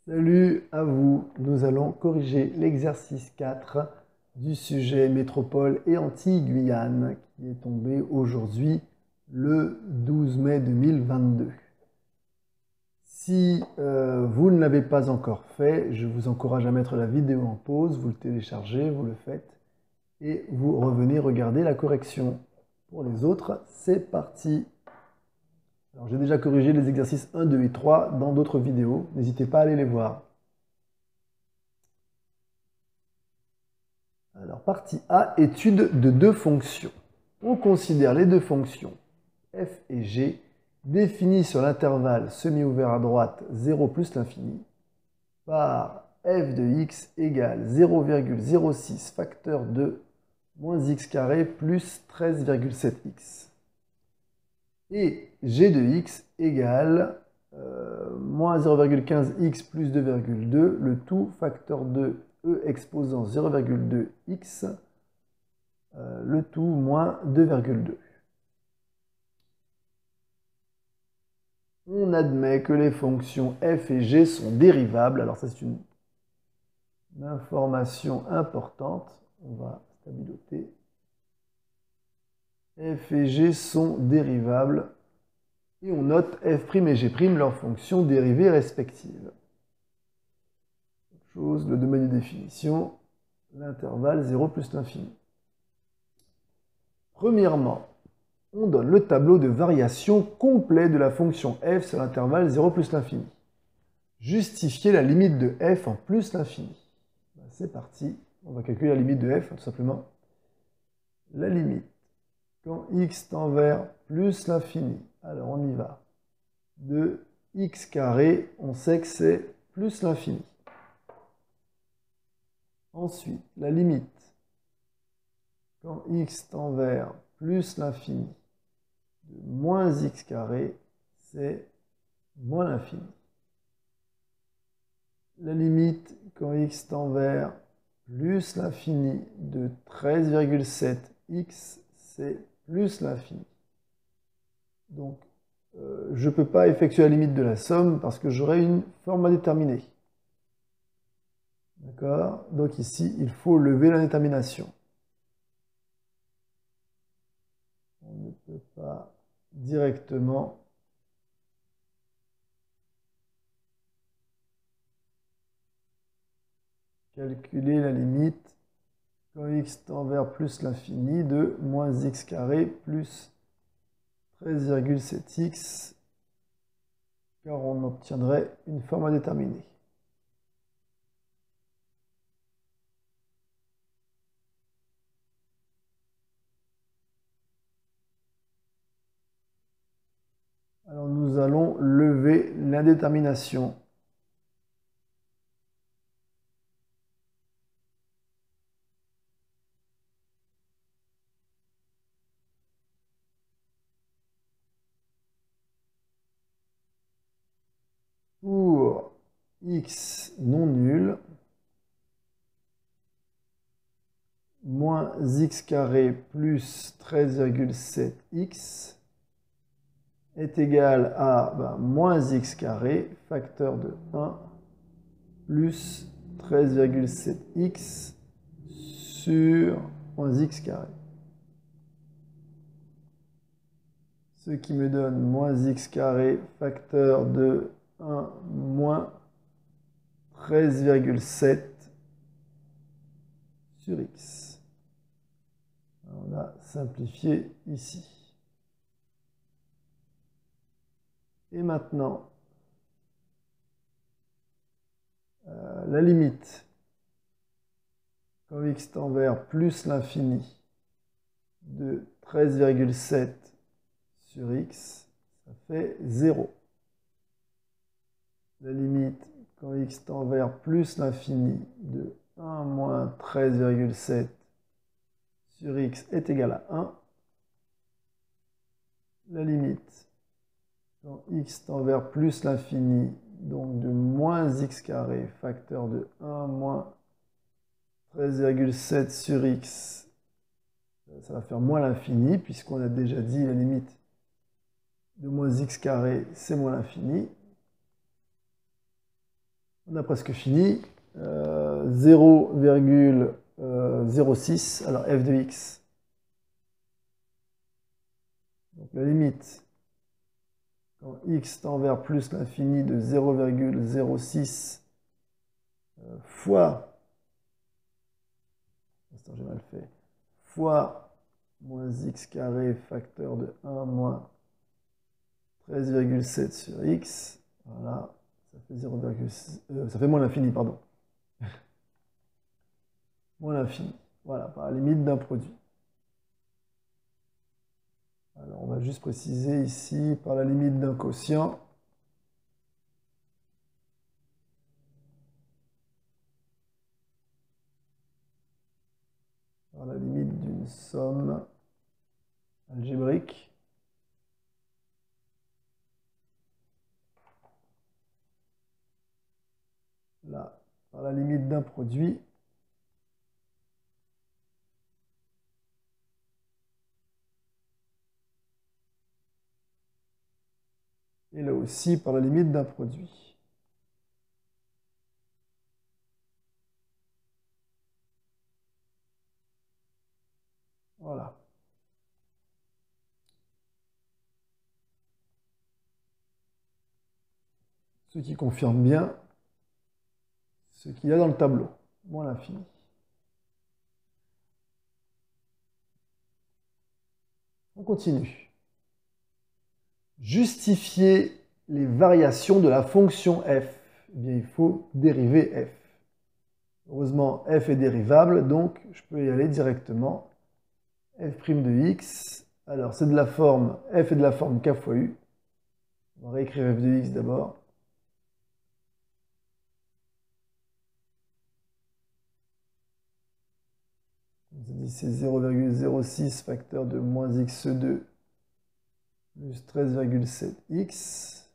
Salut à vous, nous allons corriger l'exercice 4 du sujet métropole et Antilles-Guyane qui est tombé aujourd'hui le 12 mai 2022. Si vous ne l'avez pas encore fait, je vous encourage à mettre la vidéo en pause, vous le téléchargez, vous le faites et vous revenez regarder la correction. Pour les autres, c'est parti. Alors, j'ai déjà corrigé les exercices 1, 2 et 3 dans d'autres vidéos, n'hésitez pas à aller les voir. Alors, partie A, étude de deux fonctions. On considère les deux fonctions f et g définies sur l'intervalle semi-ouvert à droite 0 plus l'infini par f de x égale 0,06 facteur de moins x carré plus 13,7x. Et g de x égale moins 0,15x plus 2,2, le tout facteur de e exposant 0,2x, le tout moins 2,2. On admet que les fonctions f et g sont dérivables. Alors ça, c'est une information importante. On va stabiloter. F et g sont dérivables. Et on note f' et g', leurs fonctions dérivées respectives. Chose, le domaine de définition, l'intervalle 0 plus l'infini. Premièrement, on donne le tableau de variation complet de la fonction f sur l'intervalle 0 plus l'infini. Justifier la limite de f en plus l'infini. C'est parti, on va calculer la limite de f, tout simplement. La limite, quand x tend vers plus l'infini, alors on y va, de x carré, on sait que c'est plus l'infini. Ensuite, la limite, quand x tend vers plus l'infini, de moins x carré, c'est moins l'infini. La limite, quand x tend vers plus l'infini, de 13,7x, c'est plus l'infini. Donc, je ne peux pas effectuer la limite de la somme parce que j'aurai une forme indéterminée. D'accord? Donc ici, il faut lever l'indétermination. On ne peut pas directement calculer la limite quand x tend vers plus l'infini de moins x carré plus 13,7x, car on obtiendrait une forme indéterminée. Alors nous allons lever l'indétermination. Pour x non nul, moins x carré plus 13,7x est égal à moins x carré, facteur de 1, plus 13,7x sur moins x carré. Ce qui me donne moins x carré, facteur de 1 moins 13,7 sur x. On a simplifié ici. Et maintenant, la limite, quand x tend vers plus l'infini, de 13,7 sur x, ça fait 0. La limite, quand x tend vers plus l'infini, de 1 moins 13,7 sur x est égal à 1. La limite, quand x tend vers plus l'infini, donc de moins x carré, facteur de 1 moins 13,7 sur x, ça va faire moins l'infini, puisqu'on a déjà dit la limite de moins x carré, c'est moins l'infini. On a presque fini. 0,06. Alors f de x. Donc la limite, quand x tend vers plus l'infini de 0,06 fois, j'ai mal fait, fois moins x carré facteur de 1 moins 13,7 sur x. Voilà, ça fait 0,6, ça fait moins l'infini, pardon. Moins l'infini. Voilà, par la limite d'un produit. Alors, on va juste préciser ici, par la limite d'un quotient. Par la limite d'une somme algébrique. Là, par la limite d'un produit. Et là aussi, par la limite d'un produit. Voilà. Ce qui confirme bien ce qu'il y a dans le tableau, moins l'infini. On continue. Justifier les variations de la fonction f. Eh bien, il faut dériver f. Heureusement, f est dérivable, donc je peux y aller directement. F' de x. Alors, c'est de la forme, f est de la forme k fois u. On va réécrire f de x d'abord. C'est 0,06 facteur de moins x2 plus 13,7x.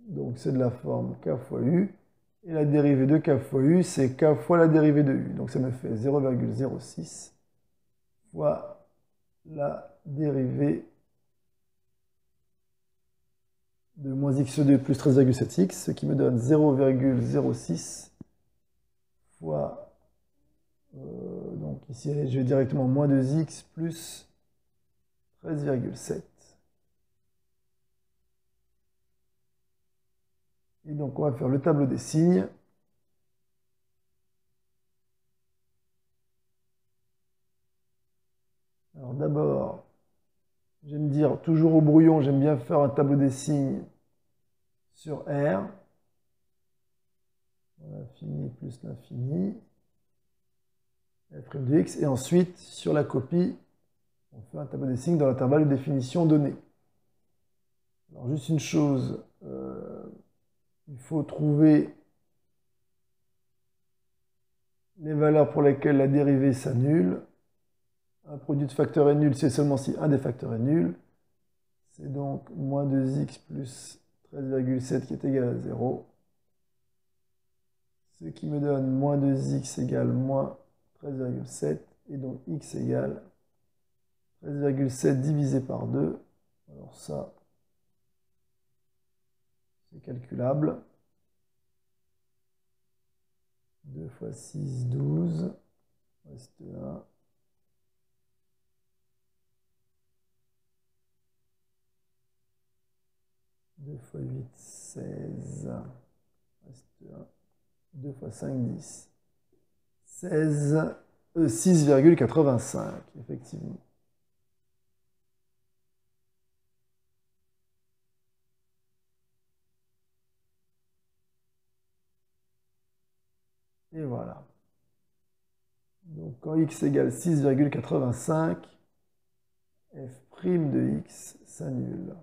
Donc, c'est de la forme k fois u. Et la dérivée de k fois u, c'est k fois la dérivée de u. Donc, ça me fait 0,06 fois la dérivée de moins x2 plus 13,7x, ce qui me donne 0,06 fois... donc ici, je vais directement moins 2x plus 13,7. Et donc, on va faire le tableau des signes. Alors d'abord, j'aime dire, toujours au brouillon, j'aime bien faire un tableau des signes sur R. L'infini plus l'infini. F' de x. Et ensuite, sur la copie, on fait un tableau des signes dans l'intervalle de définition donné. Alors juste une chose, il faut trouver les valeurs pour lesquelles la dérivée s'annule. Un produit de facteur est nul, c'est seulement si un des facteurs est nul. C'est donc moins 2x plus 13,7 qui est égal à 0. Ce qui me donne moins 2x égale moins 13,7. Et donc x égale 13,7 divisé par 2. Alors ça, c'est calculable. 2 fois 6, 12. Reste 1. 2 fois 8, 16. Reste 1. 2 fois 5, 10. 6,85, effectivement. Et voilà. Donc quand x égale 6,85, f' de x s'annule.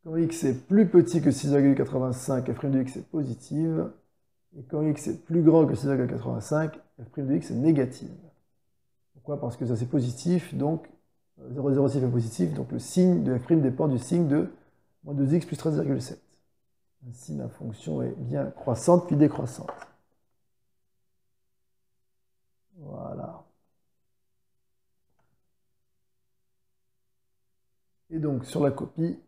Quand x est plus petit que 6,85, f' de x est positive. Et quand x est plus grand que 6,85, f' de x est négative. Pourquoi? Parce que ça c'est positif, donc 0,06 est positif, donc le signe de f' dépend du signe de moins 2x plus 13,7. Ainsi, ma fonction est bien croissante puis décroissante. Voilà. Et donc, sur la copie,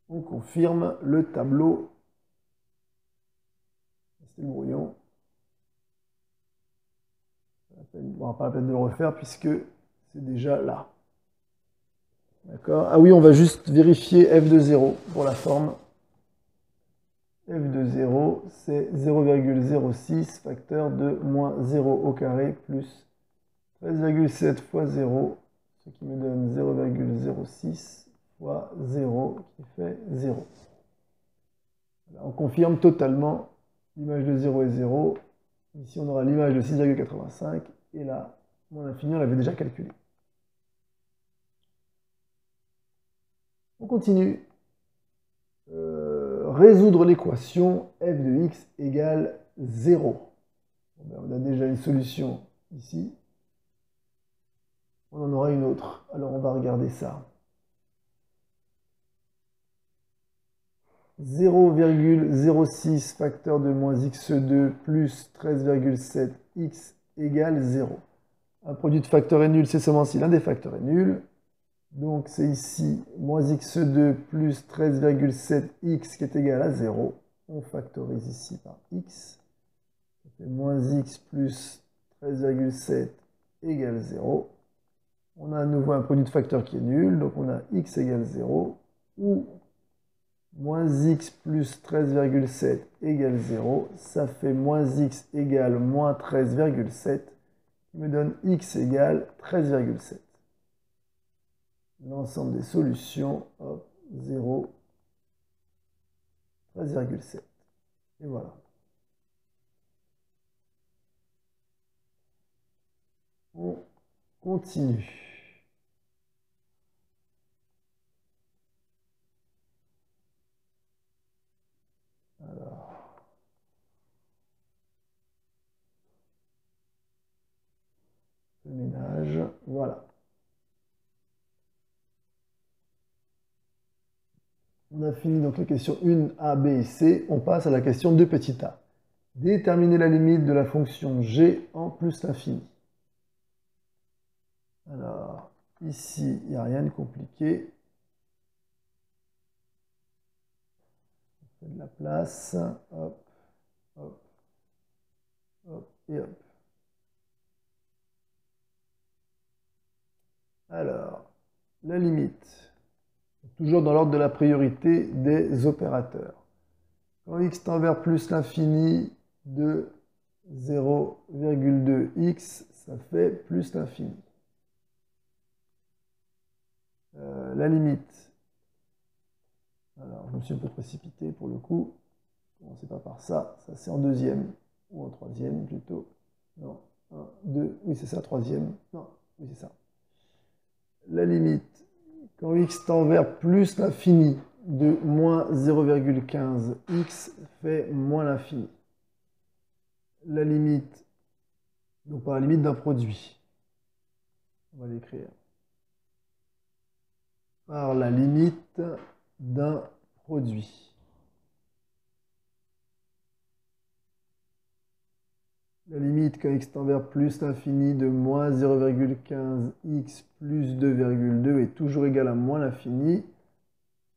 On confirme le tableau. C'est le brouillon. Bon, pas la peine de le refaire puisque c'est déjà là. D'accord? Ah oui, on va juste vérifier f de 0 pour la forme. f de 0, c'est 0,06 facteur de moins 0 au carré plus 13,7 fois 0, ce qui me donne 0,06 fois 0 qui fait 0. Là, on confirme totalement l'image de 0 est 0. Ici, on aura l'image de 6,85 et là, mon infini, on l'avait déjà calculé. On continue. Résoudre l'équation f de x égale 0. On a déjà une solution ici. On en aura une autre. Alors on va regarder ça. 0,06 facteur de moins x2 plus 13,7 x égale 0. Un produit de facteurs est nul, c'est seulement si l'un des facteurs est nul. Donc c'est ici moins x2 plus 13,7x qui est égal à 0. On factorise ici par x. Ça fait moins x plus 13,7 égale 0. On a à nouveau un produit de facteurs qui est nul. Donc on a x égale 0. Ou moins x plus 13,7 égale 0. Ça fait moins x égale moins 13,7 qui me donne x égale 13,7. L'ensemble des solutions, hop, 0, 13,7. Et voilà. On continue. Alors, le ménage, voilà. On a fini donc les questions 1, A, B et C. On passe à la question 2 petit a. Déterminer la limite de la fonction g en plus l'infini. Alors, ici, il n'y a rien de compliqué. On fait de la place. Hop, hop, hop et hop. Alors, la limite. Toujours dans l'ordre de la priorité des opérateurs. Quand x tend vers plus l'infini de 0,2x, ça fait plus l'infini. La limite. Alors, je me suis un peu précipité pour le coup. Commencez pas par ça. Ça, c'est en deuxième. Ou en troisième, plutôt. Non. 1, 2. Oui, c'est ça, troisième. Non. Oui, c'est ça. La limite. Quand x tend vers plus l'infini de moins 0,15x fait moins l'infini. La limite, donc par la limite d'un produit. On va l'écrire. Par la limite d'un produit. La limite quand x tend vers plus l'infini de moins 0,15x plus 2,2 est toujours égale à moins l'infini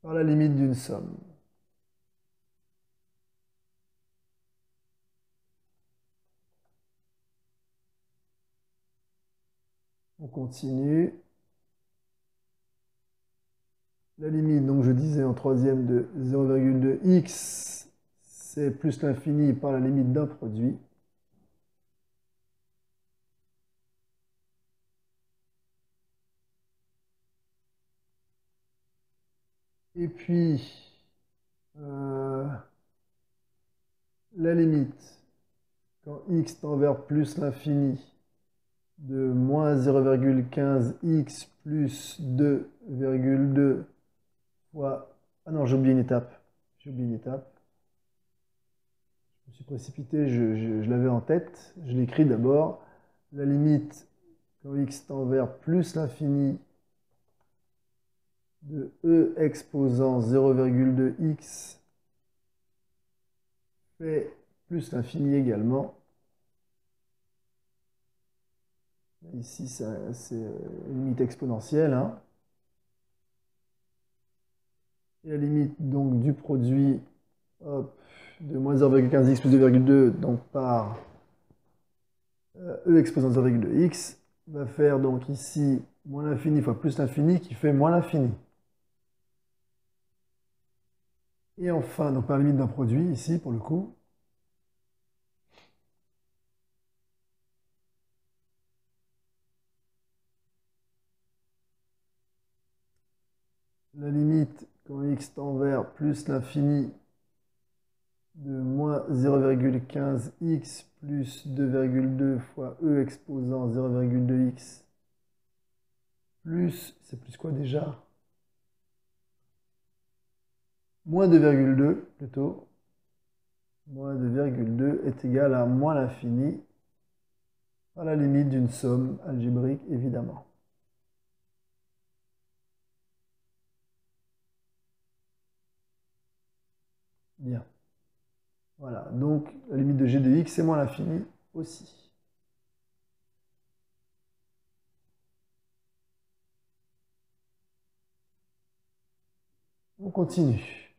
par la limite d'une somme. On continue. La limite, donc je disais en troisième de 0,2x, c'est plus l'infini par la limite d'un produit. Et puis, la limite, quand x tend vers plus l'infini, de moins 0,15x plus 2,2 fois... Ah non, j'ai oublié une étape. J'ai oublié une étape. Je me suis précipité, je l'avais en tête. Je l'écris d'abord. La limite, quand x tend vers plus l'infini, de e exposant 0,2x fait plus l'infini également. Ici, c'est une limite exponentielle. Hein. Et la limite donc du produit hop, de moins 0,15x plus 2,2 donc par e exposant 0,2x va faire donc ici moins l'infini fois plus l'infini qui fait moins l'infini. Et enfin, donc par la limite d'un produit ici pour le coup, la limite quand x tend vers plus l'infini de moins 0,15x plus 2,2 fois e exposant 0,2x plus, c'est plus quoi déjà? Moins 2,2 plutôt. Moins 2,2 est égal à moins l'infini à la limite d'une somme algébrique évidemment. Bien. Voilà, donc la limite de g de x c'est moins l'infini aussi. On continue.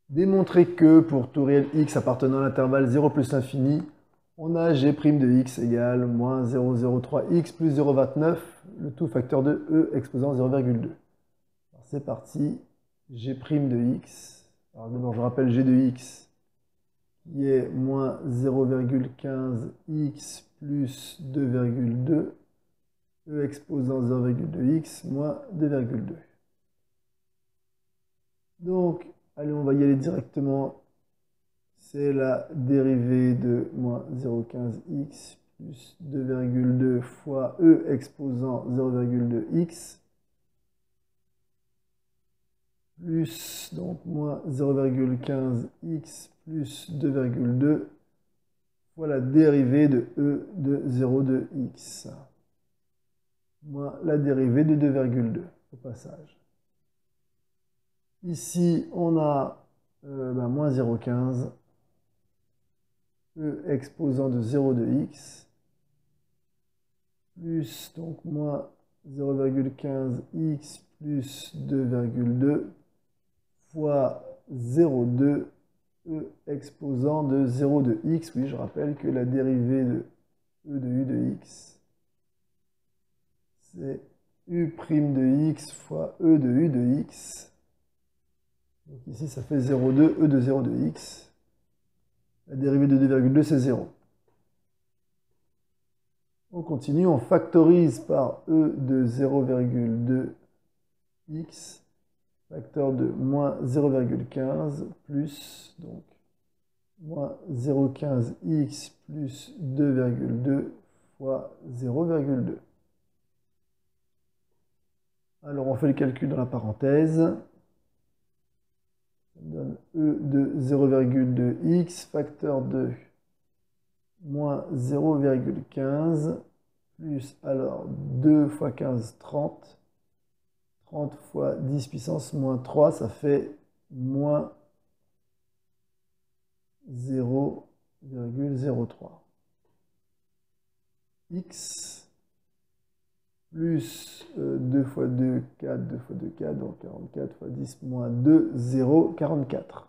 Démontrer que pour tout réel x appartenant à l'intervalle 0 plus l'infini, on a g' de x égale moins 0,03x plus 0,29, le tout facteur de e exposant 0,2. C'est parti, g' de x. Alors d'abord je rappelle g de x qui est moins 0,15x plus 2,2, e exposant 0,2x moins 2,2. Donc, allez, on va y aller directement. C'est la dérivée de moins 0,15x plus 2,2 fois e exposant 0,2x plus donc moins 0,15x plus 2,2 fois la dérivée de e de 0,2x moins la dérivée de 2,2 au passage. Ici, on a moins 0,15 e exposant de 0,2x plus donc moins 0,15x plus 2,2 fois 0,2 e exposant de 0,2x. Oui, je rappelle que la dérivée de e de u de x, c'est u' de x fois e de u de x. Donc ici, ça fait 0,2 e de 0 de x. La dérivée de 2,2, c'est 0. On continue, on factorise par e de 0,2x, facteur de moins 0,15 plus, donc, moins 0,15x plus 2,2 fois 0,2. Alors, on fait le calcul dans la parenthèse. Ça me donne e de 0,2x, facteur de moins 0,15 plus, alors, 2 fois 15, 30. 30 fois 10 puissance moins 3, ça fait moins 0,03. X plus 2 fois 2, 4, 2 fois 2, 4, donc 44 fois 10 moins 2, 0, 44.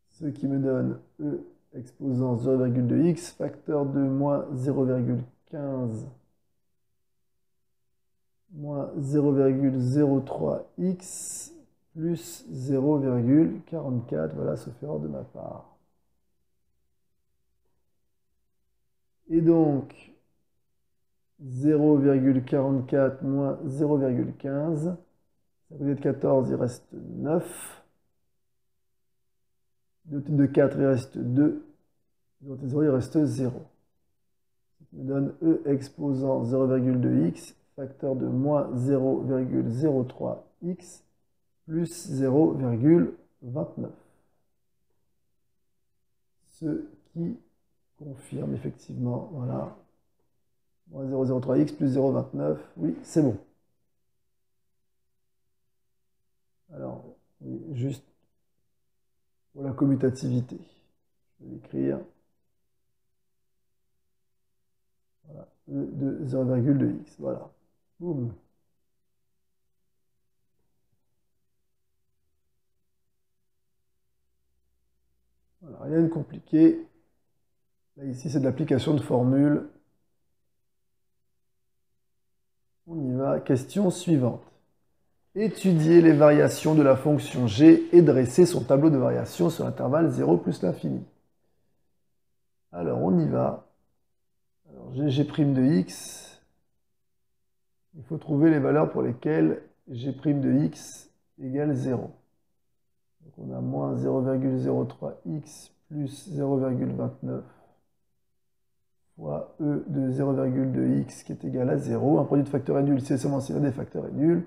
Ce qui me donne E exposant 0,2x, facteur de moins 0,15 moins 0,03x plus 0,44, voilà, sauf erreur de ma part. Et donc, 0,44 moins 0,15, ça peut être 14, il reste 9. De 4, il reste 2. De 0, il reste 0. Ça me donne E exposant 0,2x, facteur de moins 0,03x, plus 0,29. Ce qui confirme effectivement, voilà, moins 0,03x plus 0,29, oui, c'est bon. Alors, oui, juste pour la commutativité, je vais l'écrire. Voilà. de 0,2x. Voilà. Boum. Voilà, rien de compliqué. Là, ici, c'est de l'application de formule. On y va. Question suivante. Étudier les variations de la fonction g et dresser son tableau de variations sur l'intervalle 0 plus l'infini. Alors, on y va. Alors, g' de x. Il faut trouver les valeurs pour lesquelles g' de x égale 0. Donc, on a moins 0,03x plus 0,29 fois e de 0,2x qui est égal à 0. Un produit de facteur est nul, c'est seulement si l'un des facteurs est nul.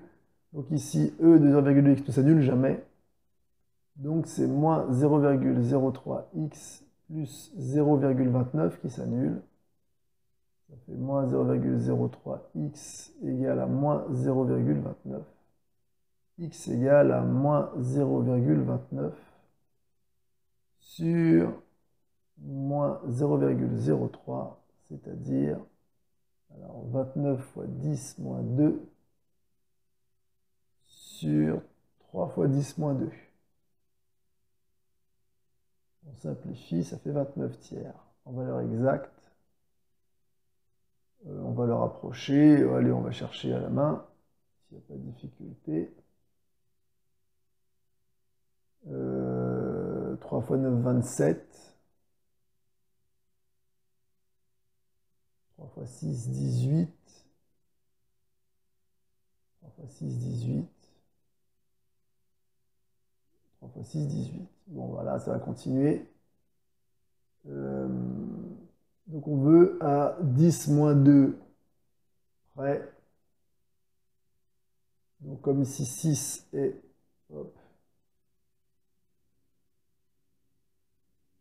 Donc ici, e de 0,2x ne s'annule jamais. Donc c'est moins 0,03x plus 0,29 qui s'annule. Ça fait moins 0,03x égale à moins 0,29. X égale à moins 0,29 sur moins 0,03, c'est-à-dire 29 fois 10 moins 2 sur 3 fois 10 moins 2. On simplifie, ça fait 29 tiers. En valeur exacte, on va le rapprocher. Allez, on va chercher à la main, s'il n'y a pas de difficulté. 3 fois 9, 27. 3 fois 6, 18. 3 fois 6, 18. 3 fois 6, 18. Bon, voilà, ça va continuer. Donc, on veut à 10 moins 2 près. Donc, comme ici 6 est... Hop.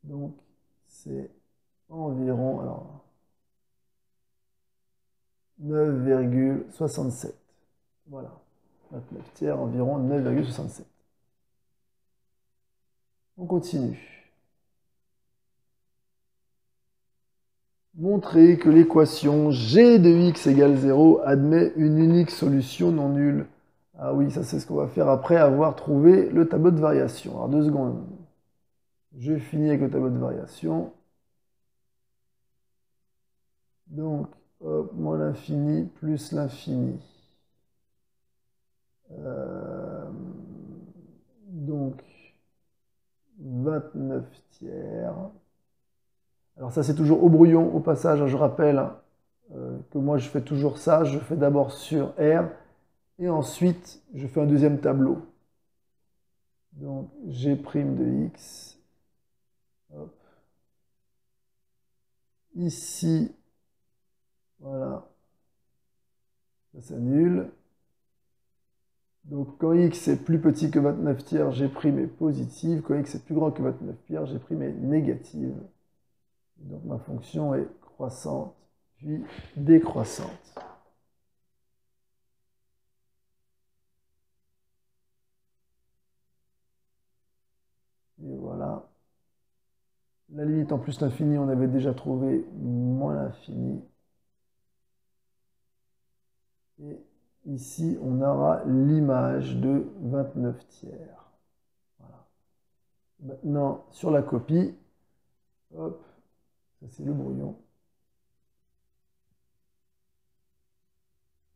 Donc, c'est environ... Alors, 9,67. Voilà. 29 tiers, environ 9,67. On continue. Montrer que l'équation g de x égale 0 admet une unique solution non nulle. Ah oui, ça c'est ce qu'on va faire après avoir trouvé le tableau de variation. Alors 2 secondes. Je finis avec le tableau de variation. Donc, hop, moins l'infini plus l'infini. Donc, 29 tiers. Alors ça, c'est toujours au brouillon, au passage, je rappelle que moi, je fais toujours ça. Je fais d'abord sur R, et ensuite, je fais un deuxième tableau. Donc, G' de X. Hop. Ici, voilà, ça s'annule. Donc, quand X est plus petit que 29 tiers, G' est positive. Quand X est plus grand que 29 tiers, G' est négative. Donc ma fonction est croissante, puis décroissante. Et voilà. La limite en plus l'infini, on avait déjà trouvé moins l'infini. Et ici, on aura l'image de 29 tiers. Voilà. Maintenant, sur la copie, hop, ça c'est le brouillon.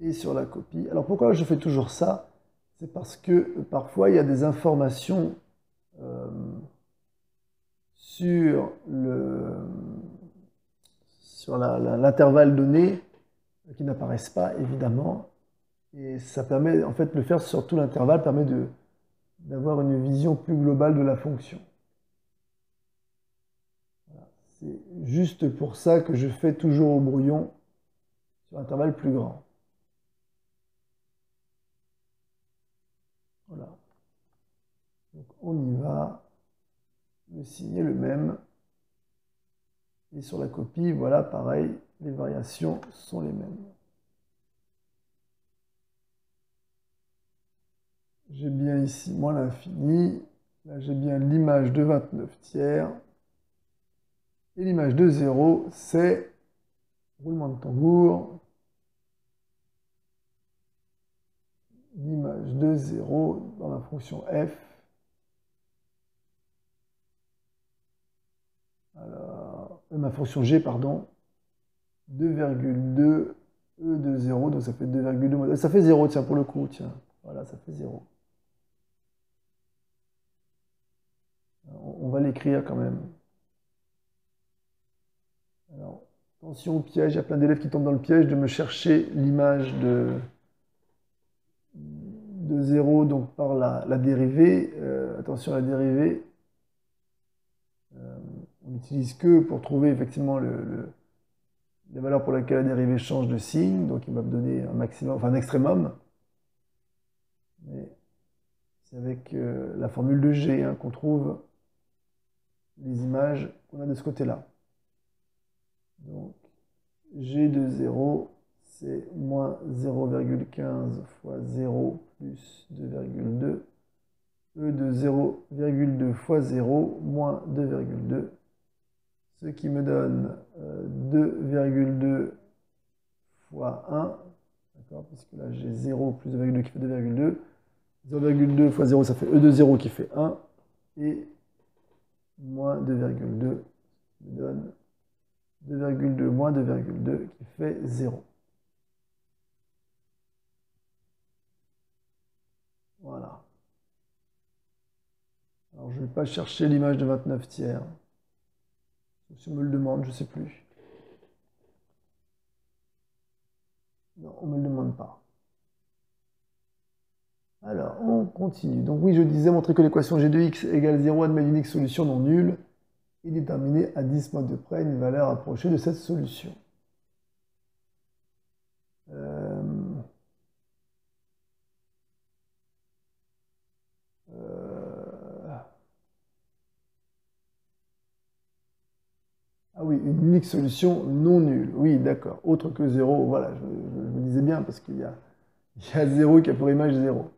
Et sur la copie. Alors pourquoi je fais toujours ça? C'est parce que parfois il y a des informations sur l'intervalle donné qui n'apparaissent pas évidemment. Et ça permet, en fait, de le faire sur tout l'intervalle permet d'avoir une vision plus globale de la fonction. Voilà. C'est juste pour ça que je fais toujours au brouillon sur un intervalle plus grand. Voilà. Donc on y va. Le signe est le même. Et sur la copie, voilà, pareil, les variations sont les mêmes. J'ai bien ici moins l'infini. Là, j'ai bien l'image de 29 tiers. Et l'image de 0, c'est roulement de tambour, l'image de 0 dans la fonction f. Alors, ma fonction g, pardon, 2,2 e de 0, donc ça fait 2,2. Ça fait 0, tiens, pour le coup, tiens. Voilà, ça fait 0. On va l'écrire quand même. Alors, attention au piège, il y a plein d'élèves qui tombent dans le piège de me chercher l'image de 0, donc par la dérivée. Attention à la dérivée. On n'utilise que pour trouver effectivement les valeurs pour lesquelles la dérivée change de signe. Donc il va me donner un maximum, enfin un extrémum. Mais c'est avec la formule de G qu'on trouve les images qu'on a de ce côté-là. Donc G de 0, c'est moins 0,15 fois 0 plus 2,2. E de 0,2 fois 0 moins 2,2. Ce qui me donne 2,2 fois 1. D'accord, puisque là j'ai 0 plus 2,2 qui fait 2,2. 0,2 fois 0, ça fait E de 0 qui fait 1. Et moins 2,2 me donne 2,2 moins 2,2 qui fait 0. Voilà. Alors je ne vais pas chercher l'image de 29 tiers. Si on me le demande, je ne sais plus. Non, on ne me le demande pas. Alors, on continue. Donc oui, je disais, montrer que l'équation g de x égale 0 admet une unique solution non nulle et déterminer à 10 modes de près une valeur approchée de cette solution. Ah oui, une unique solution non nulle. Oui, d'accord. Autre que 0, voilà, je me disais bien parce qu'il y a 0 qui a pour image 0.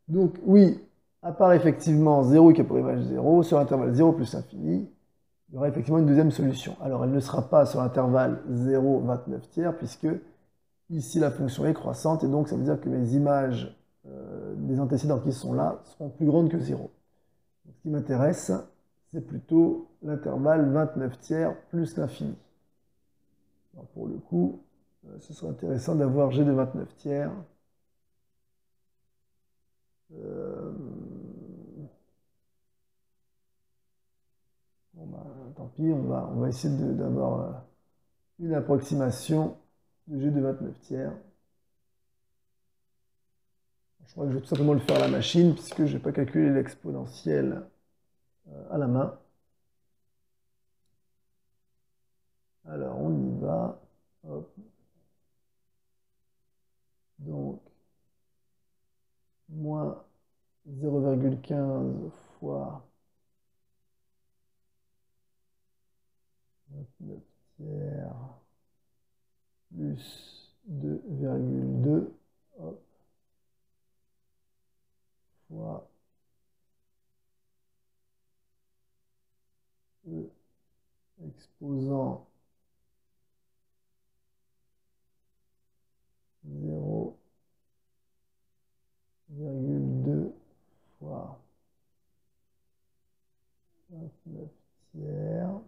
Donc oui, à part effectivement 0 qui a pour image 0, sur l'intervalle 0 plus l'infini, il y aura effectivement une deuxième solution. Alors elle ne sera pas sur l'intervalle 0, 29 tiers, puisque ici la fonction est croissante, et donc ça veut dire que mes images des antécédents qui sont là seront plus grandes que 0. Donc, ce qui m'intéresse, c'est plutôt l'intervalle 29 tiers plus l'infini. Pour le coup, ce serait intéressant d'avoir g de 29 tiers. Bon, bah, tant pis, on va essayer d'avoir une approximation de g de 29 tiers. Je crois que je vais tout simplement le faire à la machine, puisque je n'ai pas calculé l'exponentielle à la main. Alors, on y va. Hop. Donc, moins 0,15 fois 29 tiers plus 2,2 fois E exposant 0,2 fois 29 tiers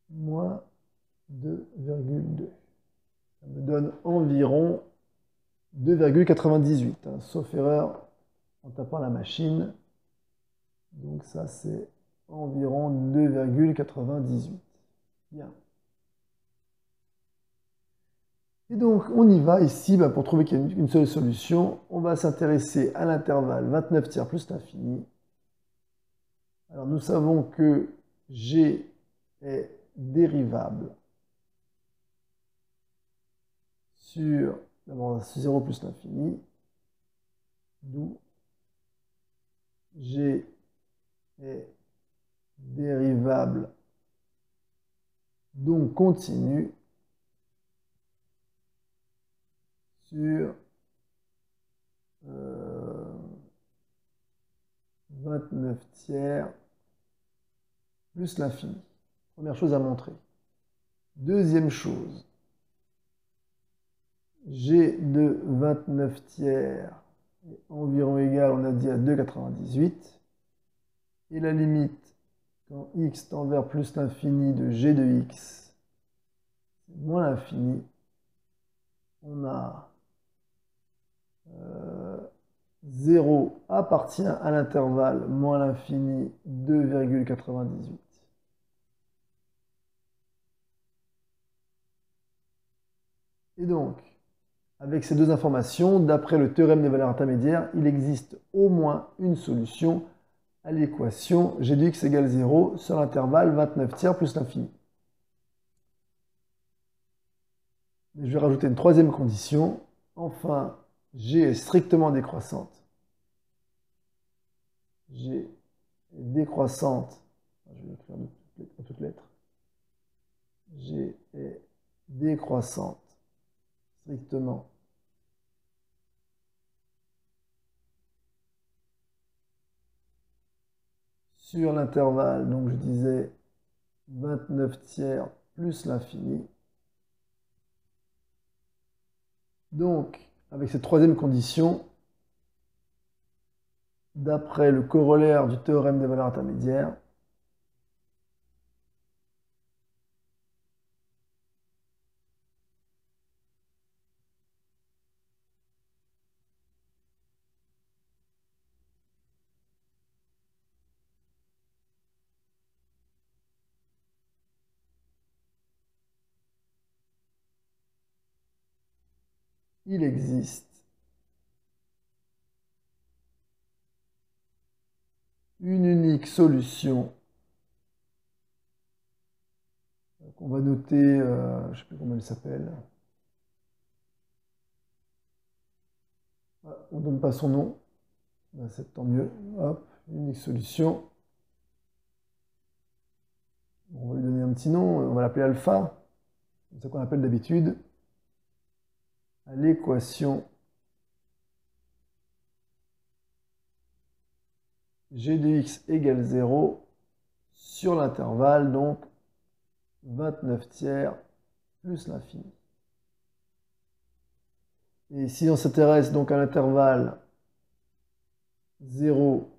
moins 2,2. Ça me donne environ 2,98, sauf erreur en tapant la machine. Donc ça, c'est environ 2,98. Bien. Et donc, on y va ici, pour trouver qu'il y a une seule solution. On va s'intéresser à l'intervalle 29 tiers plus l'infini. Alors, nous savons que G est dérivable sur 0 plus l'infini, d'où G est dérivable, donc continu, sur 29 tiers plus l'infini. Première chose à montrer. Deuxième chose, g de 29 tiers est environ égal, on a dit, à 2,98. Et la limite, quand x tend vers plus l'infini de g de x, c'est moins l'infini, on a 0 appartient à l'intervalle moins l'infini 2,98. Et donc, avec ces deux informations, d'après le théorème des valeurs intermédiaires, il existe au moins une solution à l'équation g de x égale 0 sur l'intervalle 29 tiers plus l'infini. Je vais rajouter une troisième condition. Enfin, g est strictement décroissante. G est décroissante. Je vais écrire en toutes lettres. G est décroissante strictement sur l'intervalle, donc je disais 29 tiers plus l'infini. Donc, avec cette troisième condition, d'après le corollaire du théorème des valeurs intermédiaires, il existe une unique solution qu'on va noter, je ne sais plus comment elle s'appelle. On ne donne pas son nom, c'est tant mieux. Hop, unique solution. On va lui donner un petit nom, on va l'appeler alpha, c'est ça qu'on appelle d'habitude, à l'équation g de x égale 0 sur l'intervalle, donc 29 tiers plus l'infini. Et si on s'intéresse donc à l'intervalle 0,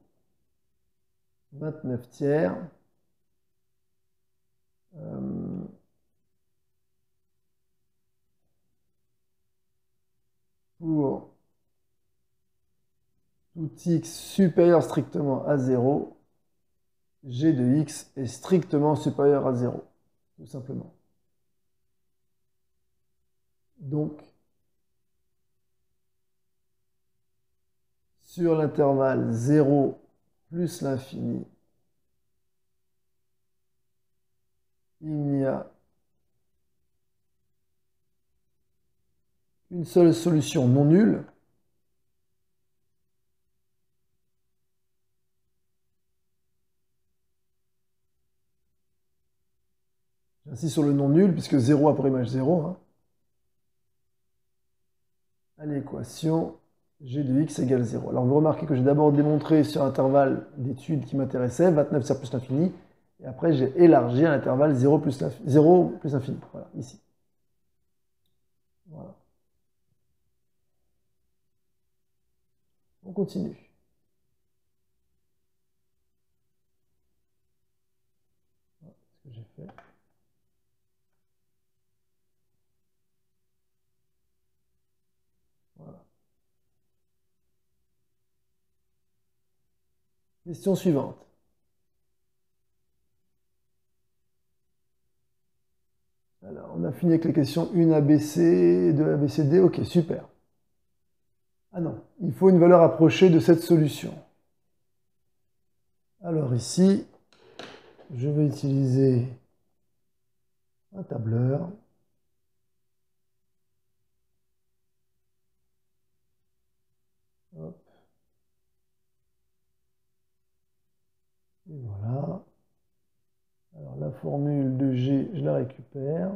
29 tiers, pour tout x supérieur strictement à 0, g de x est strictement supérieur à 0, tout simplement. Donc, sur l'intervalle 0 plus l'infini, il n'y a une seule solution non nulle, j'insiste sur le non nul, puisque 0 a pour image 0, hein, à l'équation g de x égale 0. Alors vous remarquez que j'ai d'abord démontré sur l'intervalle d'étude qui m'intéressait, 29 tiers plus l'infini, et après j'ai élargi à l'intervalle 0 plus l'infini, voilà, ici. Voilà. On continue. Voilà ce que j'ai fait. Voilà. Question suivante. Alors, on a fini avec les questions 1 ABC, 2 ABCD. Ok, super. Ah non, il faut une valeur approchée de cette solution. Alors ici, je vais utiliser un tableur. Hop. Et voilà. Alors la formule de G, je la récupère.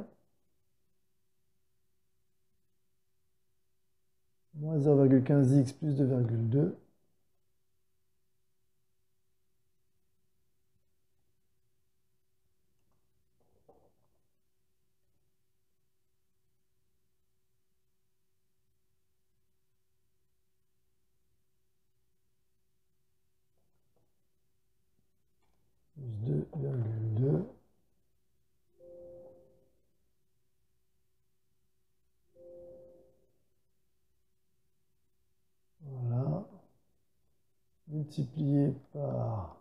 Moins 0,15x plus 2,2. multiplié par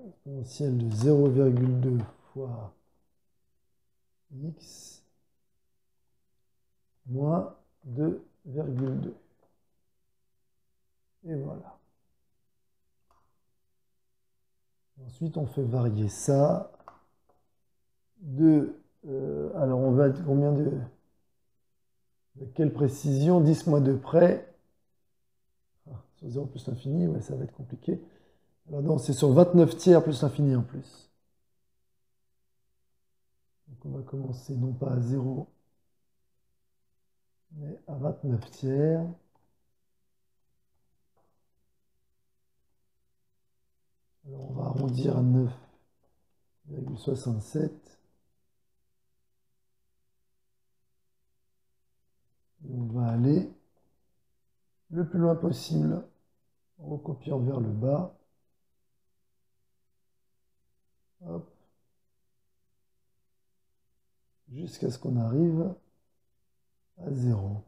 exponentielle de 0,2 fois x moins 2,2. Et voilà. Ensuite, on fait varier ça de... alors, on va combien de quelle précision? 10 moins 2 près. Ah, sur 0 plus l'infini, ouais, ça va être compliqué. Alors non, c'est sur 29 tiers plus l'infini en plus. Donc on va commencer non pas à 0, mais à 29 tiers. Alors on va arrondir à 9,67. Et on va aller le plus loin possible en recopiant vers le bas. Hop. Jusqu'à ce qu'on arrive à 0.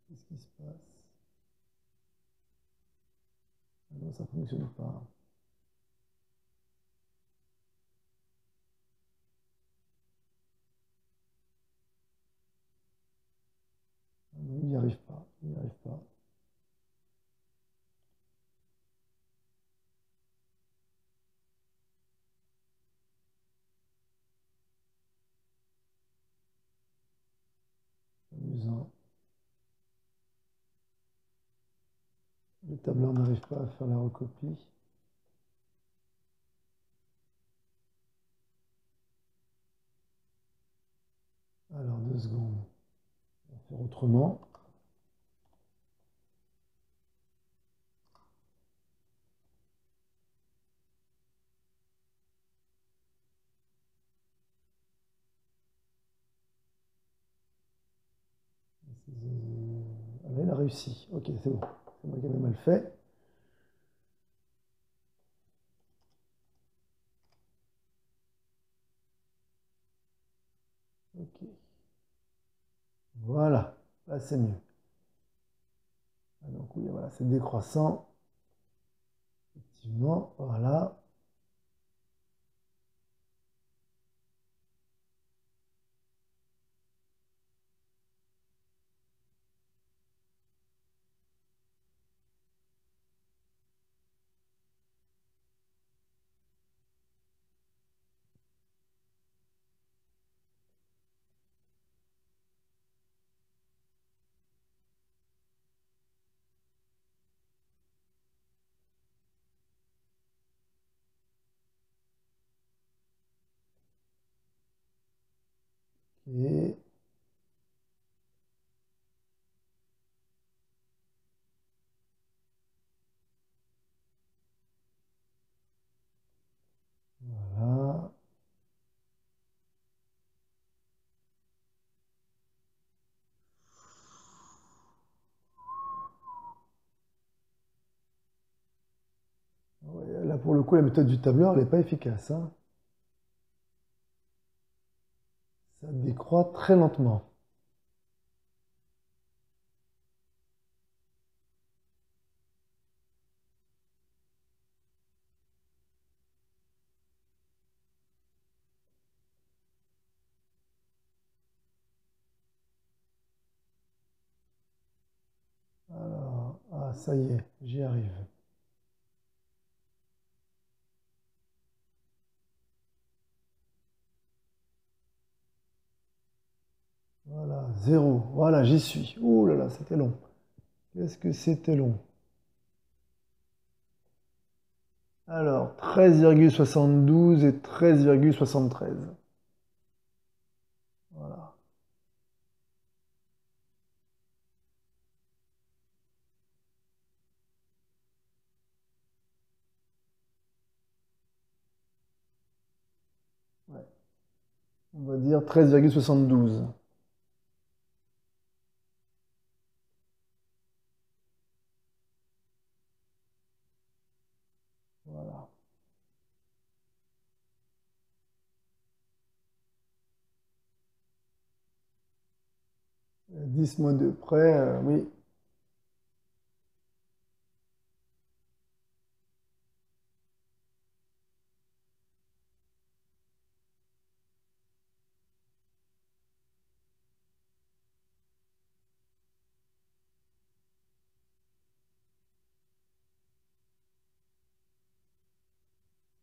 Qu'est-ce qui se passe? Ah non, ça ne fonctionne pas. Ah non, il n'y arrive pas. Il n'y arrive pas. Amusant. Le tableur n'arrive pas à faire la recopie. Alors, 2 secondes. On va faire autrement. Ah là, il a réussi. Ok, c'est bon. C'est moi qui avais mal fait. Ok. Voilà. Là, c'est mieux. Ah, donc oui, voilà, c'est décroissant. Effectivement, voilà. Et voilà. Ouais, là, pour le coup, la méthode du tableur, elle n'est pas efficace, hein. Ça décroît très lentement. Alors, ah, ça y est, j'y arrive. Voilà, 0. Voilà, j'y suis. Ouh là là, c'était long. Qu'est-ce que c'était long. Alors, 13,72 et 13,73. Voilà. Ouais. On va dire 13,72. Voilà. 10 mois de près, oui.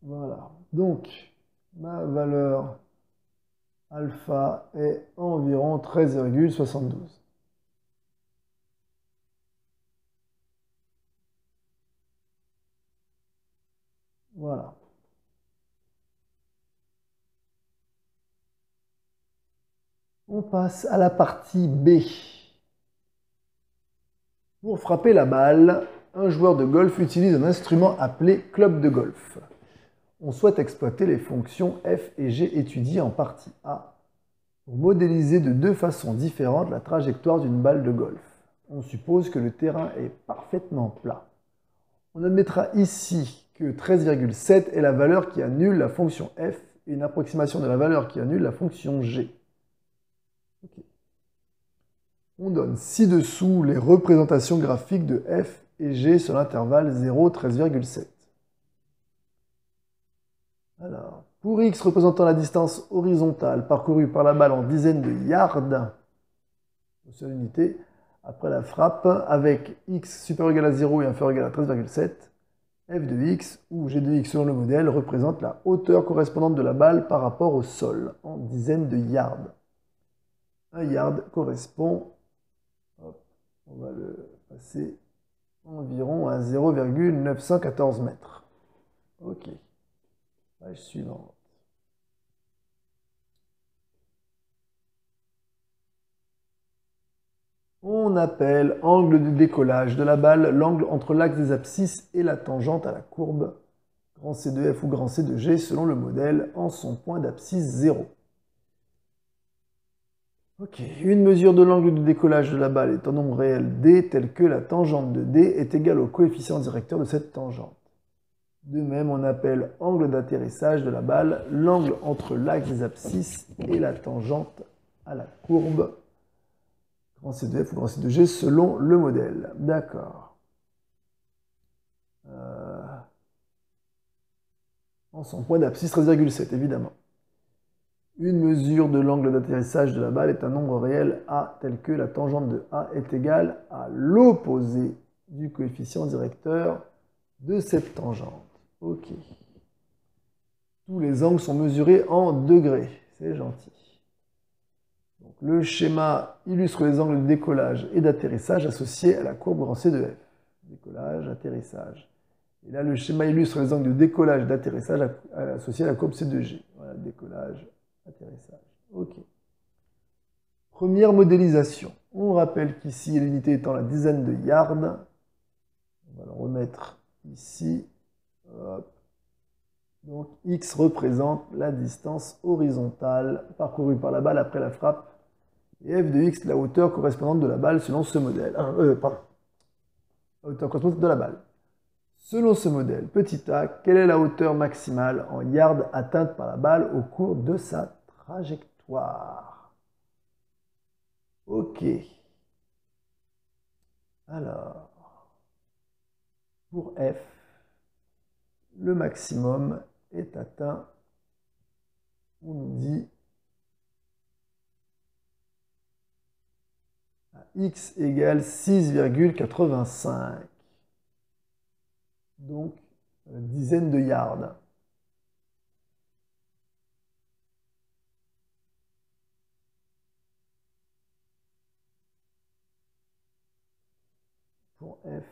Voilà. Donc, ma valeur alpha est environ 13,72. Voilà. On passe à la partie B. Pour frapper la balle, un joueur de golf utilise un instrument appelé club de golf. On souhaite exploiter les fonctions f et g étudiées en partie A pour modéliser de deux façons différentes la trajectoire d'une balle de golf. On suppose que le terrain est parfaitement plat. On admettra ici que 13,7 est la valeur qui annule la fonction f et une approximation de la valeur qui annule la fonction g. Okay. On donne ci-dessous les représentations graphiques de f et g sur l'intervalle 0, 13,7. Alors, pour x représentant la distance horizontale parcourue par la balle en dizaines de yards, seule unité, après la frappe, avec x supérieur ou égal à 0 et inférieur ou égal à 13,7, f de x, ou g de x selon le modèle, représente la hauteur correspondante de la balle par rapport au sol, en dizaines de yards. Un yard correspond, hop, on va le passer environ à 0,914 mètres. Ok. Page suivante. On appelle angle de décollage de la balle l'angle entre l'axe des abscisses et la tangente à la courbe, grand C de F ou grand C de G selon le modèle, en son point d'abscisse 0. Ok, une mesure de l'angle de décollage de la balle est un nombre réel d tel que la tangente de d est égale au coefficient directeur de cette tangente. De même, on appelle angle d'atterrissage de la balle l'angle entre l'axe des abscisses et la tangente à la courbe, grand C de F ou grand C de G selon le modèle. D'accord. En son point d'abscisse 13,7, évidemment. Une mesure de l'angle d'atterrissage de la balle est un nombre réel A tel que la tangente de A est égale à l'opposé du coefficient directeur de cette tangente. Ok. Tous les angles sont mesurés en degrés. C'est gentil. Donc, le schéma illustre les angles de décollage et d'atterrissage associés à la courbe grand C de F. Décollage, atterrissage. Et là, le schéma illustre les angles de décollage et d'atterrissage associés à la courbe C de G. Voilà, décollage, atterrissage. Ok. Première modélisation. On rappelle qu'ici, l'unité étant la dizaine de yards. On va le remettre ici. Hop. Donc, x représente la distance horizontale parcourue par la balle après la frappe. Et f de x, la hauteur correspondante de la balle selon ce modèle. Pardon. La hauteur correspondante de la balle. Selon ce modèle, petit a, quelle est la hauteur maximale en yards atteinte par la balle au cours de sa trajectoire? Ok. Alors, pour f, le maximum est atteint, on nous dit, à x égale 6,85. Donc, dizaine de yards. Pour f,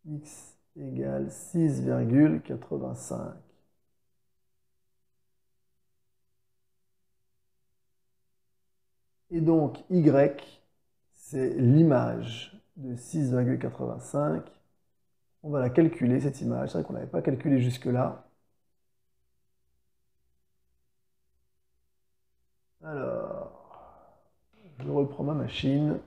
x égale 6,85. Et donc, y, c'est l'image de 6,85. On va la calculer, cette image. C'est vrai qu'on n'avait pas calculé jusque-là. Alors, je reprends ma machine.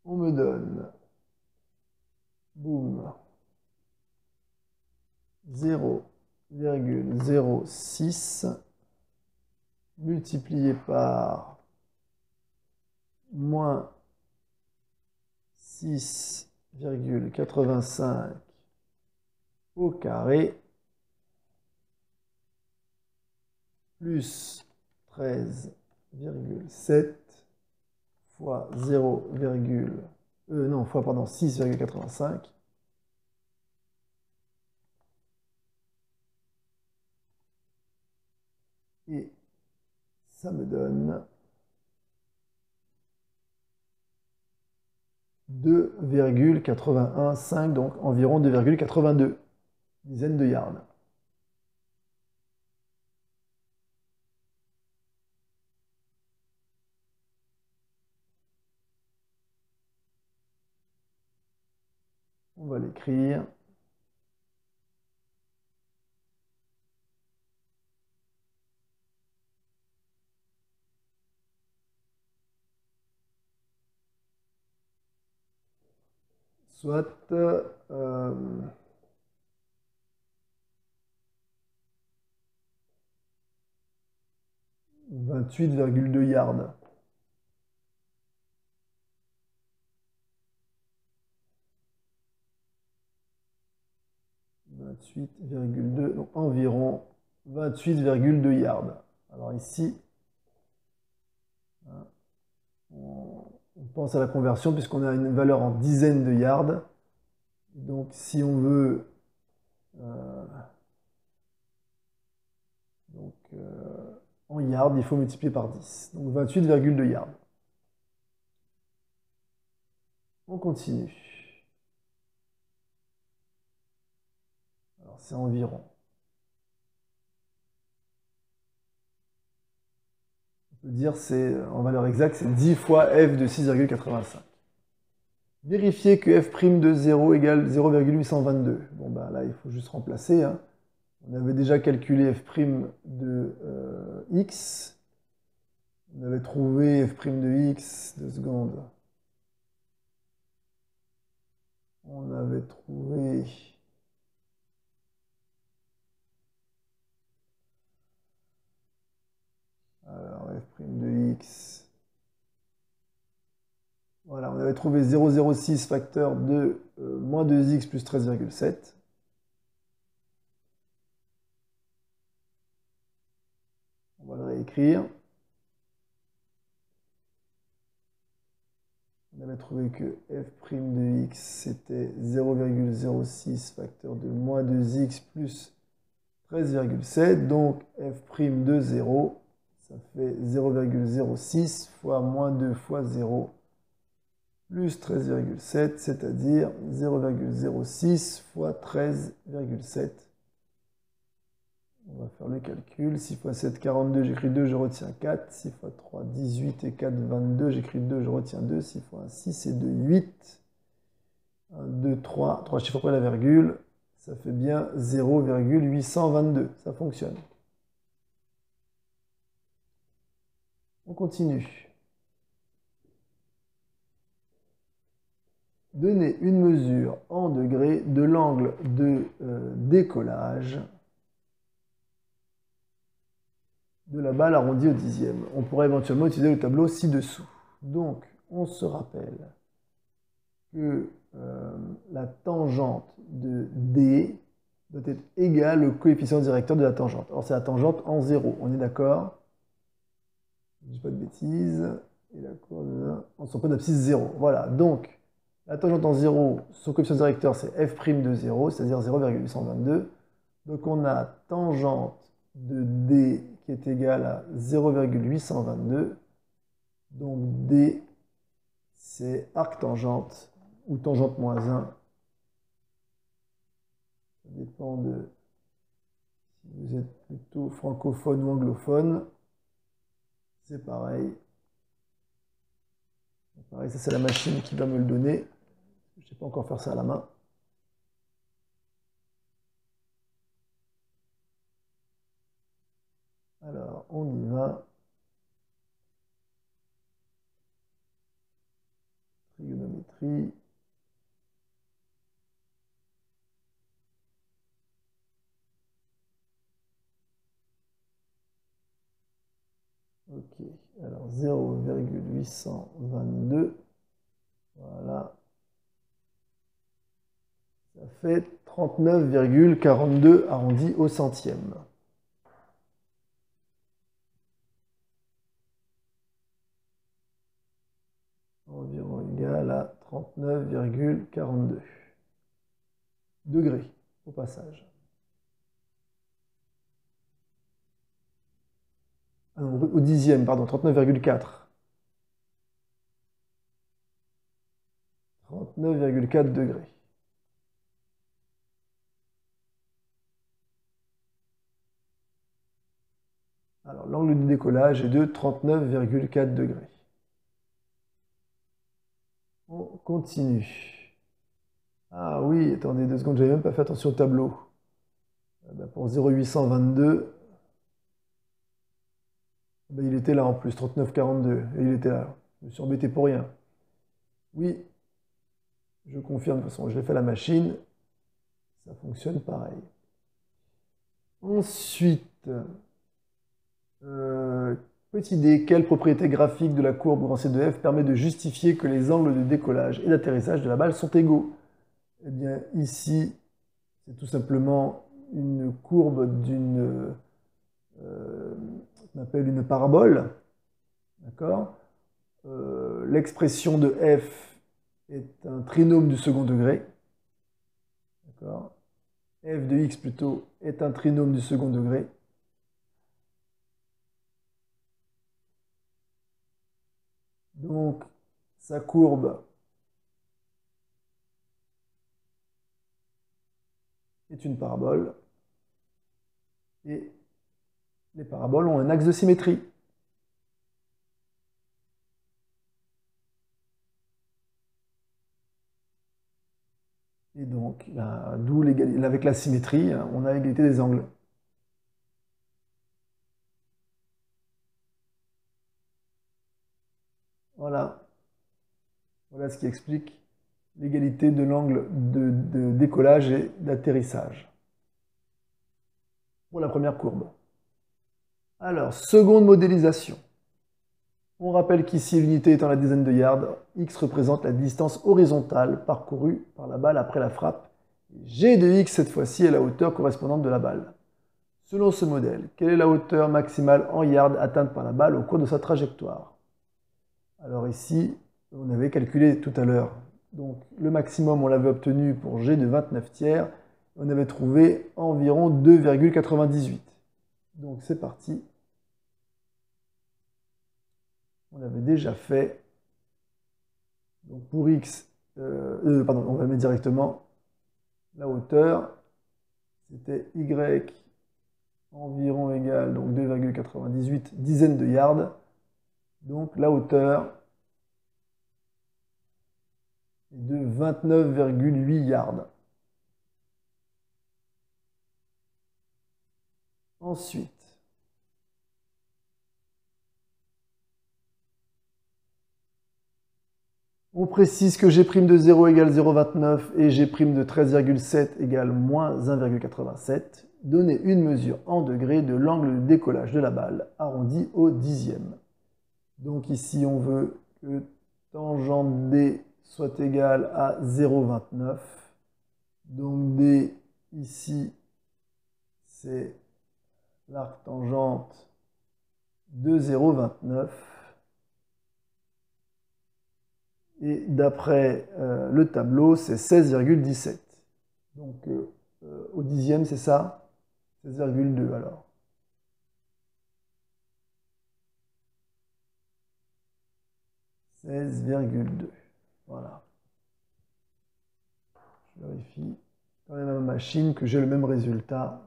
On me donne, boum, 0,06 multiplié par moins 6,85 au carré plus 13,7 fois 6,85 et ça me donne 2,815, donc environ 2,82 dizaines de yards. On va l'écrire. Soit 28,2 yards. Donc environ 28,2 yards. Alors ici, hein, on pense à la conversion puisqu'on a une valeur en dizaines de yards. Donc si on veut en yards, il faut multiplier par 10. Donc 28,2 yards. On continue. Alors c'est environ. On peut dire c'est en valeur exacte, c'est 10 fois f de 6,85. Vérifier que f' de 0 égale 0,822. Bon ben là il faut juste remplacer. Hein. On avait déjà calculé f' de x. On avait trouvé f' de x, 2 secondes. On avait trouvé alors f' de x. Voilà, on avait trouvé 0,06 facteur de moins 2x plus 13,7. On va le réécrire. On avait trouvé que f' de x, c'était 0,06 facteur de moins 2x plus 13,7. Donc f' de 0, ça fait 0,06 fois moins 2 fois 0 plus 13,7, c'est-à-dire 0,06 fois 13,7. On va faire le calcul. 6 fois 7, 42, j'écris 2, je retiens 4. 6 fois 3, 18 et 4, 22, j'écris 2, je retiens 2. 6 fois 1, 6 et 2, 8. 1, 2, 3, 3 chiffres après la virgule. Ça fait bien 0,822. Ça fonctionne. On continue. Donner une mesure en degrés de l'angle de décollage de la balle arrondie au dixième. On pourrait éventuellement utiliser le tableau ci-dessous. Donc, on se rappelle que la tangente de D doit être égale au coefficient directeur de la tangente. Or, c'est la tangente en 0. On est d'accord? Je ne dis pas de bêtises. Et la coordonnade en son point d'abscisse 0. Voilà. Donc, la tangente en 0, son coefficient directeur, c'est f' de 0, c'est-à-dire 0,822. Donc, on a tangente de D qui est égale à 0,822. Donc, D, c'est arc-tangente ou tangente moins 1. Ça dépend de si vous êtes plutôt francophone ou anglophone. C'est pareil. Pareil, ça c'est la machine qui va me le donner. Je ne sais pas encore faire ça à la main. Alors, on y va. Trigonométrie. Ok, alors 0,822, voilà. Ça fait 39,42 arrondi au centième. Environ égal à 39,42 degrés au passage. Ah non, au dixième, pardon, 39,4. 39,4 degrés. Alors, l'angle de décollage est de 39,4 degrés. On continue. Ah oui, attendez 2 secondes, j'avais même pas fait attention au tableau. Pour 0,822, il était là en plus, 39,42. Et il était là. Je me suis embêté pour rien. Oui, je confirme, de toute façon, je l'ai fait à la machine. Ça fonctionne pareil. Ensuite, petite idée, quelle propriété graphique de la courbe grand de f permet de justifier que les angles de décollage et d'atterrissage de la balle sont égaux? Eh bien, ici, c'est tout simplement une courbe d'une, on appelle une parabole, d'accord? L'expression de f est un trinôme du second degré, d'accord? F de x plutôt est un trinôme du second degré. Donc, sa courbe est une parabole. Et les paraboles ont un axe de symétrie. Et donc, d'où avec la symétrie, on a égalité des angles. Voilà. Voilà ce qui explique l'égalité de l'angle de décollage et d'atterrissage pour la première courbe. Alors, seconde modélisation. On rappelle qu'ici, l'unité étant la dizaine de yards, x représente la distance horizontale parcourue par la balle après la frappe. G de x, cette fois-ci, est la hauteur correspondante de la balle. Selon ce modèle, quelle est la hauteur maximale en yards atteinte par la balle au cours de sa trajectoire? Alors ici, on avait calculé tout à l'heure. Donc le maximum, on l'avait obtenu pour G de 29 tiers. On avait trouvé environ 2,98. Donc c'est parti. On avait déjà fait. Donc pour x, pardon, on va mettre directement la hauteur. C'était y environ égal, donc 2,98 dizaines de yards. Donc la hauteur est de 29,8 yards. Ensuite, on précise que G' de 0 égale 0,29 et G' de 13,7 égale moins 1,87. Donnez une mesure en degrés de l'angle de décollage de la balle arrondi au dixième. Donc ici, on veut que tangente D soit égale à 0,29. Donc D, ici, c'est l'arc tangente de 0,29. Et d'après le tableau, c'est 16,17. Donc au dixième, c'est ça? 16,2 alors. « 16,2. Voilà. Je vérifie quand même à ma machine que j'ai le même résultat.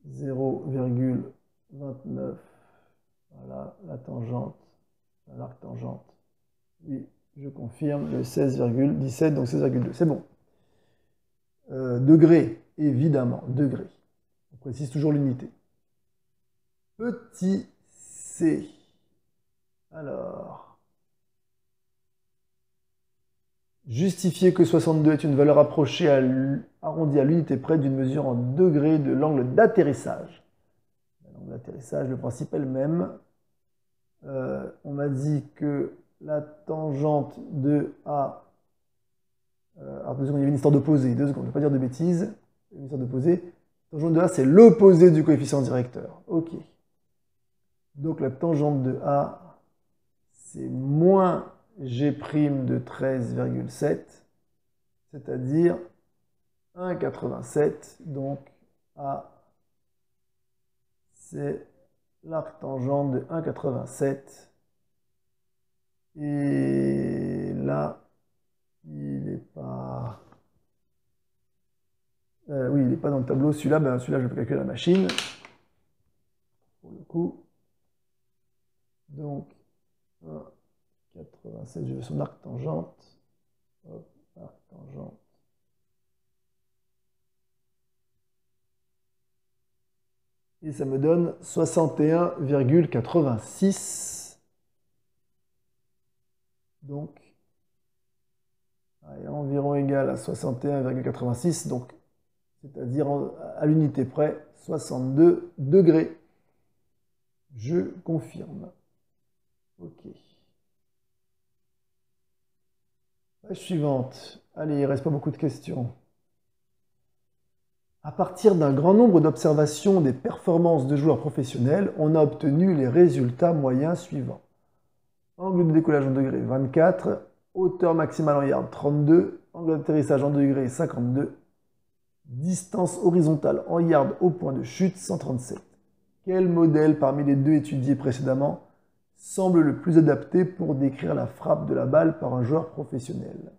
0,29. Voilà, la tangente, l'arc tangente. Oui, je confirme le 16,17, donc 16,2. C'est bon. Degré, évidemment, degré. On précise toujours l'unité. Petit c. Alors, justifier que 62 est une valeur approchée arrondie à l'unité près d'une mesure en degrés de l'angle d'atterrissage. l'atterrissage, le principe est le même. On m'a dit que la tangente de A... alors 2 secondes, il y avait une histoire d'opposé. 2 secondes, je ne vais pas dire de bêtises. Une histoire d'opposé. Tangente de A, c'est l'opposé du coefficient directeur. Ok. Donc la tangente de A, c'est moins G' de 13,7, c'est-à-dire 1,87. Donc A, c'est l'arctangente de 1,87. Et là, il n'est pas... oui, il n'est pas dans le tableau. Celui-là, ben, celui-là, je peux calculer à la machine. Pour le coup. Donc, 1,87, je veux son arctangente. Hop, arctangente. Et ça me donne 61,86. Donc, environ égal à 61,86. Donc, c'est-à-dire à l'unité près, 62 degrés. Je confirme. Ok. Page suivante. Allez, il ne reste pas beaucoup de questions. À partir d'un grand nombre d'observations des performances de joueurs professionnels, on a obtenu les résultats moyens suivants. Angle de décollage en degrés 24, hauteur maximale en yard 32, angle d'atterrissage en degrés 52, distance horizontale en yard au point de chute 137. Quel modèle parmi les deux étudiés précédemment semble le plus adapté pour décrire la frappe de la balle par un joueur professionnel?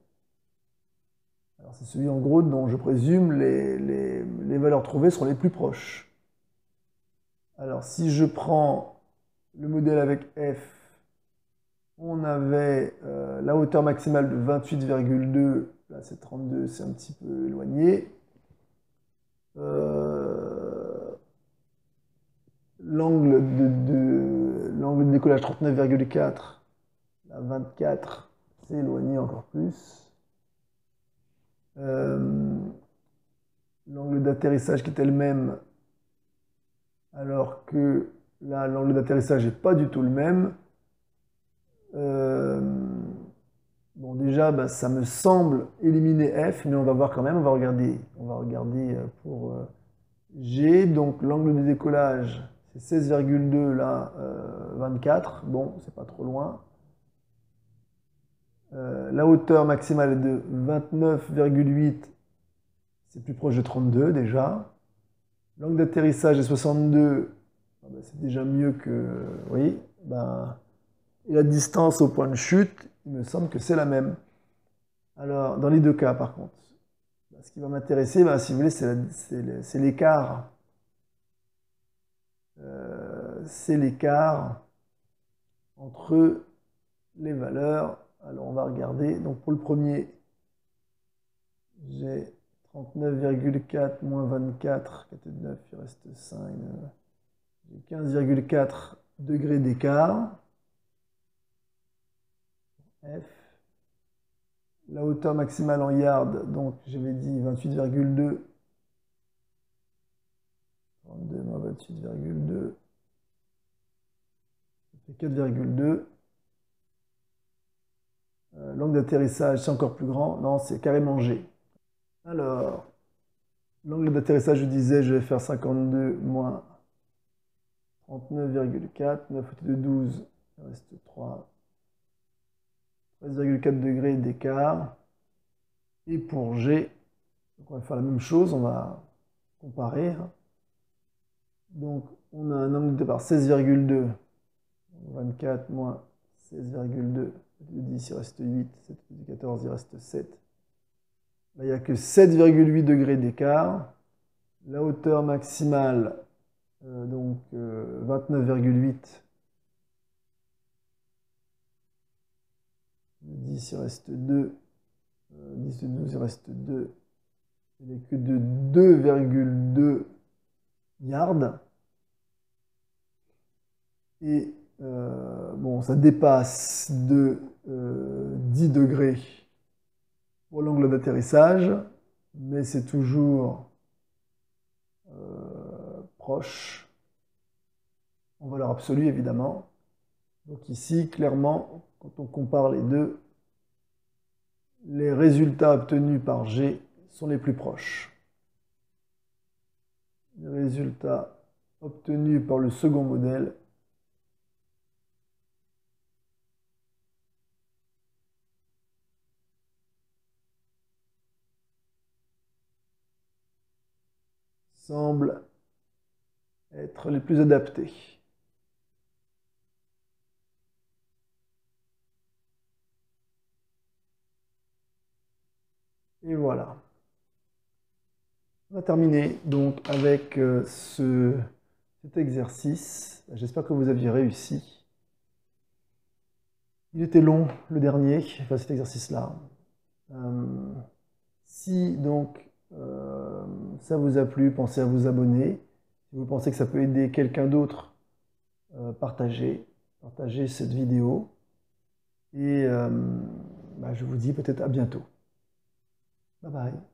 Alors c'est celui en gros dont je présume les valeurs trouvées sont les plus proches. Alors si je prends le modèle avec F, on avait la hauteur maximale de 28,2, là c'est 32, c'est un petit peu éloigné. L'angle de décollage 39,4, la 24, c'est éloigné encore plus. L'angle d'atterrissage qui était le même, alors que là, l'angle d'atterrissage n'est pas du tout le même. Bon, déjà, bah, ça me semble éliminer F, mais on va voir quand même, on va regarder pour G. Donc, l'angle de décollage, c'est 16,2, là, 24. Bon, c'est pas trop loin. La hauteur maximale est de 29,8. C'est plus proche de 32 déjà. L'angle d'atterrissage est 62. Ah ben, c'est déjà mieux que... Oui. Ben, et la distance au point de chute, il me semble que c'est la même. Alors, dans les deux cas, par contre, ben, ce qui va m'intéresser, ben, si vous voulez, c'est l'écart. C'est l'écart entre les valeurs. Alors, on va regarder. Donc, pour le premier, j'ai 39,4 moins 24, 4,9, il reste 5. J'ai 15,4 degrés d'écart. F. La hauteur maximale en yard, donc j'avais dit 28,2. 32 moins 28,2. Ça fait 4,2. L'angle d'atterrissage, c'est encore plus grand. Non, c'est carrément G. Alors, l'angle d'atterrissage, je disais, je vais faire 52 moins 39,4. 9 côté de 12, il reste 3. 13,4 degrés d'écart. Et pour G, donc on va faire la même chose, on va comparer. Donc, on a un angle de départ 16,2. 24 moins 16,2. 10, il reste 8. 7, 14, il reste 7. Là, il n'y a que 7,8 degrés d'écart. La hauteur maximale, donc 29,8. 10, il reste 2. 10 et 12, il reste 2. Il n'est que de 2,2 yards. Et bon, ça dépasse de 10 degrés pour l'angle d'atterrissage, mais c'est toujours proche. en valeur absolue évidemment. Donc ici, clairement, quand on compare les deux, les résultats obtenus par G sont les plus proches. Les résultats obtenus par le second modèle semblent être les plus adaptés. Et voilà. On va terminer donc avec cet exercice. J'espère que vous aviez réussi. Il était long, le dernier, enfin cet exercice-là. Si donc ça vous a plu, pensez à vous abonner. Si vous pensez que ça peut aider quelqu'un d'autre, partagez cette vidéo. Et je vous dis peut-être à bientôt. Bye bye.